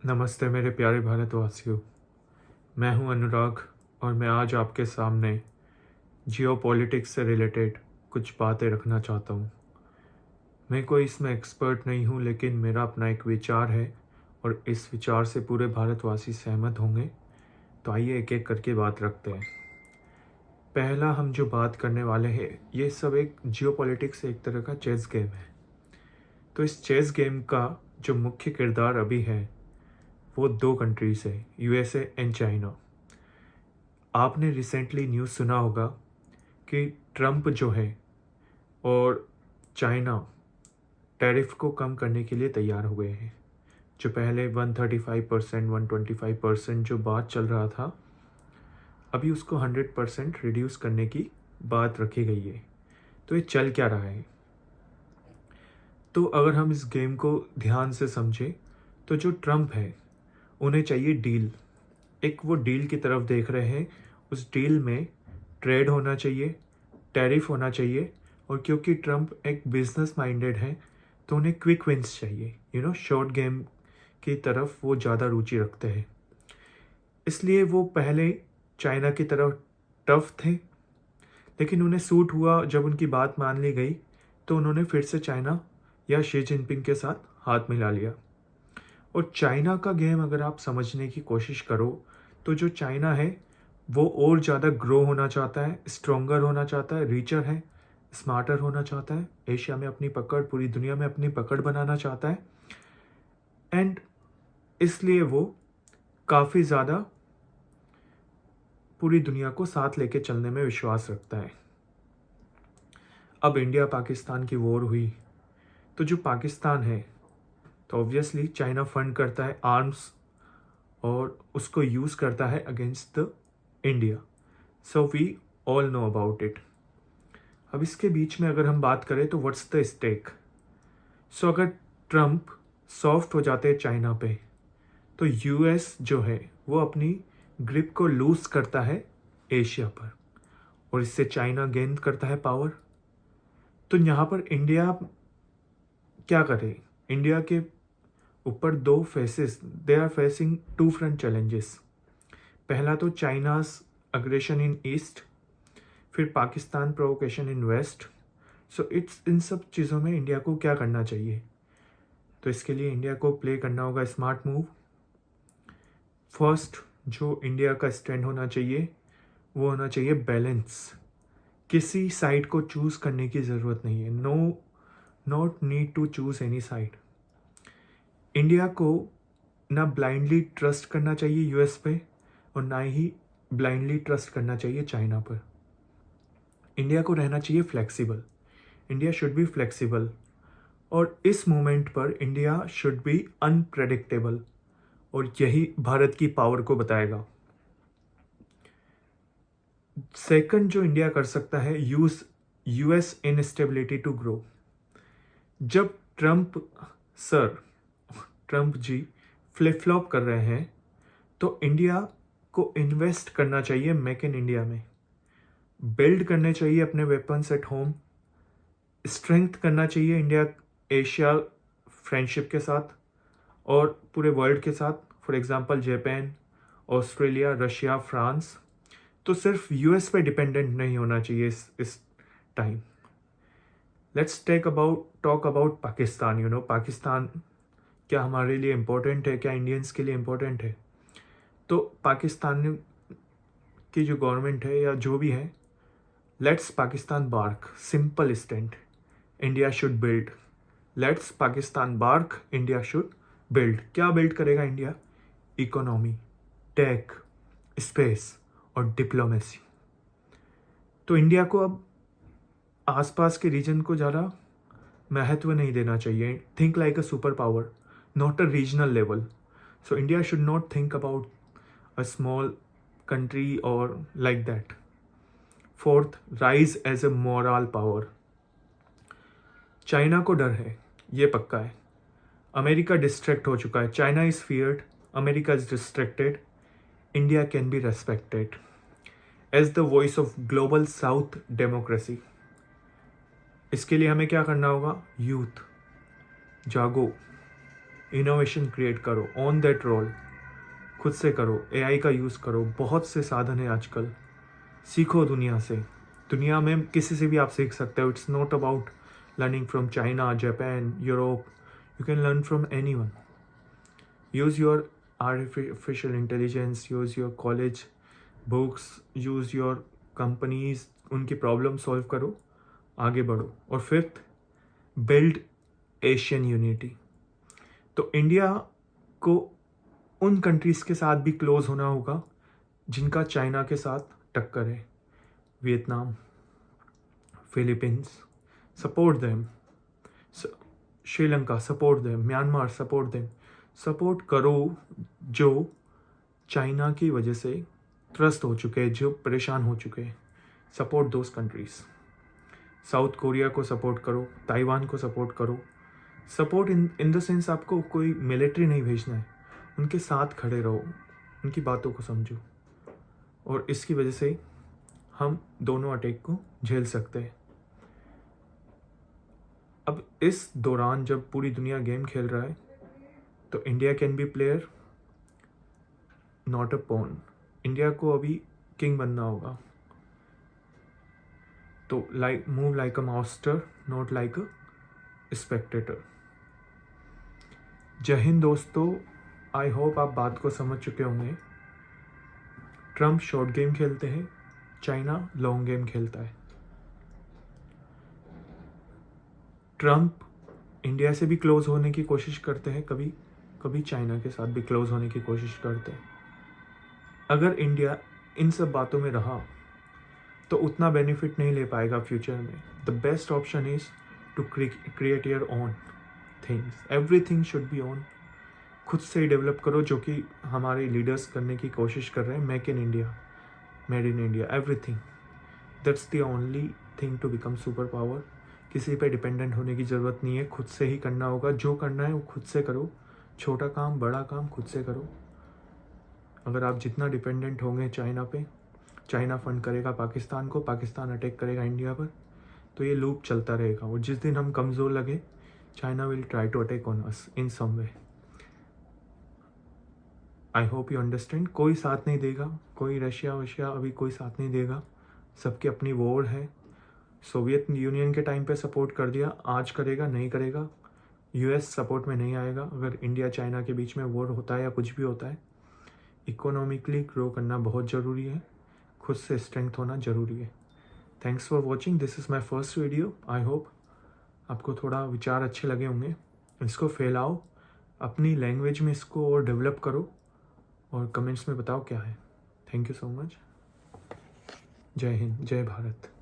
नमस्ते मेरे प्यारे भारतवासियों। मैं हूं अनुराग और मैं आज आपके सामने जियोपॉलिटिक्स से रिलेटेड कुछ बातें रखना चाहता हूं। मैं कोई इसमें एक्सपर्ट नहीं हूं, लेकिन मेरा अपना एक विचार है और इस विचार से पूरे भारतवासी सहमत होंगे। तो आइए एक एक करके बात रखते हैं। पहला हम जो बात करने वाले हैं, ये सब एक जियोपॉलिटिक्स एक तरह का चेस गेम है। तो इस चेस गेम का जो मुख्य किरदार अभी है वो दो कंट्रीज है, यूएसए एंड चाइना। आपने रिसेंटली न्यूज़ सुना होगा कि ट्रम्प जो है और चाइना टैरिफ को कम करने के लिए तैयार हुए हैं। जो पहले 135%, 125% जो बात चल रहा था, अभी उसको 100% रिड्यूस करने की बात रखी गई है। तो ये चल क्या रहा है? तो अगर हम इस गेम को ध्यान से समझें तो जो ट्रम्प है उन्हें चाहिए डील। एक वो डील की तरफ देख रहे हैं। उस डील में ट्रेड होना चाहिए, टैरिफ होना चाहिए, और क्योंकि ट्रम्प एक बिजनेस माइंडेड है तो उन्हें क्विक विंस चाहिए। शॉर्ट गेम की तरफ वो ज़्यादा रुचि रखते हैं। इसलिए वो पहले चाइना की तरफ टफ थे, लेकिन उन्हें सूट हुआ जब उनकी बात मान ली गई तो उन्होंने फिर से चाइना या शी जिनपिंग के साथ हाथ मिला लिया। और चाइना का गेम अगर आप समझने की कोशिश करो तो जो चाइना है वो और ज़्यादा ग्रो होना चाहता है, स्ट्रोंगर होना चाहता है, रिचर है, स्मार्टर होना चाहता है, एशिया में अपनी पकड़, पूरी दुनिया में अपनी पकड़ बनाना चाहता है। एंड इसलिए वो काफ़ी ज़्यादा पूरी दुनिया को साथ लेके चलने में विश्वास रखता है। अब इंडिया पाकिस्तान की वॉर हुई तो जो पाकिस्तान है तो ऑब्वियसली चाइना फंड करता है आर्म्स और उसको यूज़ करता है against the India. So we all know about it. अब इसके बीच में अगर हम बात करें तो व्हाट्स द स्टेक। सो अगर ट्रम्प सॉफ्ट हो जाते हैं चाइना पे तो यूएस जो है वो अपनी ग्रिप को लूज करता है एशिया पर, और इससे चाइना गेन करता है पावर। तो यहाँ पर इंडिया क्या करे? इंडिया के ऊपर दो faces, they are facing two front challenges. पहला तो चाइनाज अग्रेशन इन ईस्ट, फिर Pakistan provocation in west. So it's इन सब चीज़ों में इंडिया को क्या करना चाहिए? तो इसके लिए इंडिया को प्ले करना होगा स्मार्ट मूव। फर्स्ट जो इंडिया का स्टैंड होना चाहिए वो होना चाहिए बैलेंस। किसी साइड को चूज़ करने की ज़रूरत नहीं है। Not need to choose any side. India को ना ब्लाइंडली ट्रस्ट करना चाहिए यूएस पे और ना ही ब्लाइंडली ट्रस्ट करना चाहिए चाइना पर। इंडिया को रहना चाहिए flexible. India should be flexible, और इस मोमेंट पर इंडिया शुड बी अनप्रेडिक्टेबल, और यही भारत की पावर को बताएगा। सेकंड जो इंडिया कर सकता है, use US instability to grow. जब ट्रम्प जी फ्लिप फ्लॉप कर रहे हैं तो इंडिया को इन्वेस्ट करना चाहिए मेक इन इंडिया में, बिल्ड करने चाहिए अपने वेपन्स एट होम, स्ट्रेंथ करना चाहिए इंडिया एशिया फ्रेंडशिप के साथ और पूरे वर्ल्ड के साथ। For example Japan, Australia, Russia, France. तो सिर्फ यूएस पे डिपेंडेंट नहीं होना चाहिए इस time. Let's talk about Pakistan. Pakistan क्या हमारे लिए इम्पोर्टेंट है? क्या इंडियंस के लिए इम्पोर्टेंट है? तो पाकिस्तान की जो गवर्नमेंट है या जो भी है, let's Pakistan bark, simple stand, India should build. Let's Pakistan bark, India should build. क्या बिल्ड करेगा इंडिया? इकोनॉमी, टेक, स्पेस और डिप्लोमेसी। तो इंडिया को अब आसपास के रीजन को ज़्यादा महत्व नहीं देना चाहिए। Think like a super power, not a regional level. So India should not think about a small country or like that. Fourth, rise as a moral power. China को डर है, ये पक्का है। अमेरिका डिस्ट्रैक्ट हो चुका है। China is feared, America is distracted, India can be respected as the voice of global south democracy. इसके लिए हमें क्या करना होगा? यूथ जागो, इनोवेशन क्रिएट करो, ऑन दैट रोल, खुद से करो, एआई का यूज़ करो, बहुत से साधन है आजकल, सीखो दुनिया से, दुनिया में किसी से भी आप सीख सकते हो. It's not about learning from China, Japan, Europe, you can learn from any one. Use your artificial intelligence, use your college books, use your companies, उनकी प्रॉब्लम सॉल्व करो, आगे बढ़ो. और फिफ्थ, बिल्ड एशियन यूनिटी. तो India को उन countries के साथ भी क्लोज होना होगा जिनका चाइना के साथ टक्कर है. Vietnam, Philippines, support them. Sri Lanka, support them. Myanmar, support them. Support करो जो चाइना की वजह से त्रस्त हो चुके हैं, जो परेशान हो चुके हैं. Support those countries. South Korea को सपोर्ट करो, ताइवान को सपोर्ट करो. सपोर्ट इन द सेंस आपको कोई मिलिट्री नहीं भेजना है, उनके साथ खड़े रहो, उनकी बातों को समझो. और इसकी वजह से हम दोनों अटैक को झेल सकते हैं. अब इस दौरान जब पूरी दुनिया गेम खेल रहा है तो India can be player, not a pawn. India को अभी किंग बनना होगा. तो move like a master, not like a spectator. Jai Hind दोस्तों. आई होप आप बात को समझ चुके होंगे. ट्रम्प शॉर्ट गेम खेलते हैं, चाइना लॉन्ग गेम खेलता है. ट्रम्प इंडिया से भी क्लोज होने की कोशिश करते हैं, कभी कभी चाइना के साथ भी क्लोज होने की कोशिश करते हैं. अगर इंडिया इन सब बातों में रहा तो उतना बेनिफिट नहीं ले पाएगा फ्यूचर में. The best option is to create your own things. Everything should be own. खुद से ही डेवलप करो, जो कि हमारे लीडर्स करने की कोशिश कर रहे हैं. Make in India, made in India, everything. That's the only thing to become super power. किसी पे डिपेंडेंट होने की ज़रूरत नहीं है, खुद से ही करना होगा. जो करना है वो खुद से करो. छोटा काम बड़ा काम खुद से करो. अगर आप जितना डिपेंडेंट होंगे चाइना पे, चाइना फंड करेगा पाकिस्तान को, पाकिस्तान अटैक करेगा इंडिया पर, तो ये लूप चलता रहेगा. और जिस दिन हम कमज़ोर लगे, China will try to attack on us in some way. I hope you understand. कोई साथ नहीं देगा, कोई रशिया वशिया अभी कोई साथ नहीं देगा. सबकी अपनी वॉर है. सोवियत यूनियन के टाइम पे सपोर्ट कर दिया, आज करेगा नहीं करेगा. यूएस सपोर्ट में नहीं आएगा अगर इंडिया चाइना के बीच में वॉर होता है या कुछ भी होता है. इकोनॉमिकली ग्रो करना बहुत ज़रूरी है, खुद से स्ट्रेंथ होना ज़रूरी है. Thanks for watching. This is my first video. I hope आपको थोड़ा विचार अच्छे लगे होंगे. इसको फैलाओ, अपनी लैंग्वेज में इसको और डेवलप करो, और कमेंट्स में बताओ क्या है. Thank you so much. जय हिंद, जय भारत.